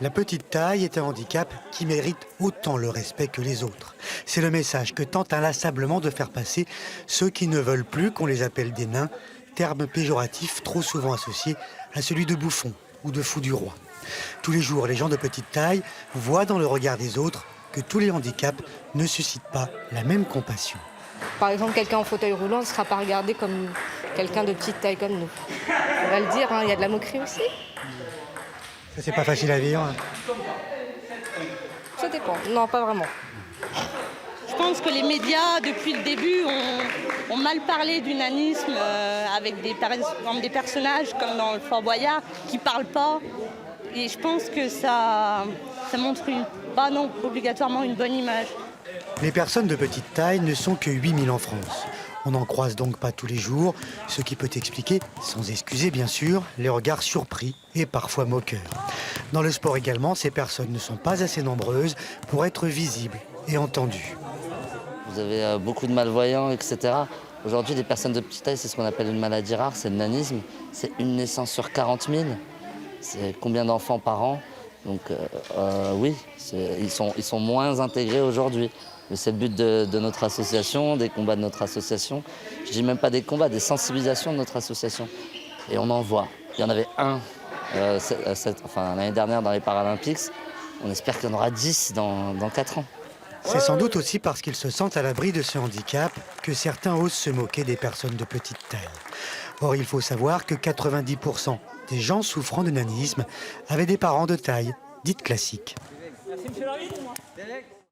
La petite taille est un handicap qui mérite autant le respect que les autres. C'est le message que tentent inlassablement de faire passer ceux qui ne veulent plus qu'on les appelle des nains, terme péjoratif trop souvent associé à celui de bouffon ou de fou du roi. Tous les jours, les gens de petite taille voient dans le regard des autres que tous les handicaps ne suscitent pas la même compassion. Par exemple, quelqu'un en fauteuil roulant ne sera pas regardé comme quelqu'un de petite taille comme nous. On va le dire, hein, il y a de la moquerie aussi. Ça, c'est pas facile à vivre. Ça dépend. Non, pas vraiment. Je pense que les médias, depuis le début, ont mal parlé du nanisme avec des personnages comme dans le Fort Boyard qui ne parlent pas. Et je pense que ça montre obligatoirement une bonne image. Les personnes de petite taille ne sont que 8000 en France. On n'en croise donc pas tous les jours, ce qui peut expliquer, sans excuser bien sûr, les regards surpris et parfois moqueurs. Dans le sport également, ces personnes ne sont pas assez nombreuses pour être visibles et entendues. Vous avez beaucoup de malvoyants, etc. Aujourd'hui, les personnes de petite taille, c'est ce qu'on appelle une maladie rare, c'est le nanisme. C'est une naissance sur 40 000. C'est combien d'enfants par an? Donc oui, ils sont moins intégrés aujourd'hui. Mais c'est le but de notre association, des combats de notre association. Je dis même pas des combats, des sensibilisations de notre association. Et on en voit. Il y en avait un l'année dernière dans les Paralympiques. On espère qu'il y en aura 10 dans 4 ans. C'est sans doute aussi parce qu'ils se sentent à l'abri de ce handicap que certains osent se moquer des personnes de petite taille. Or, il faut savoir que 90% des gens souffrant de nanisme avaient des parents de taille dite classique. Merci, monsieur l'arbitre.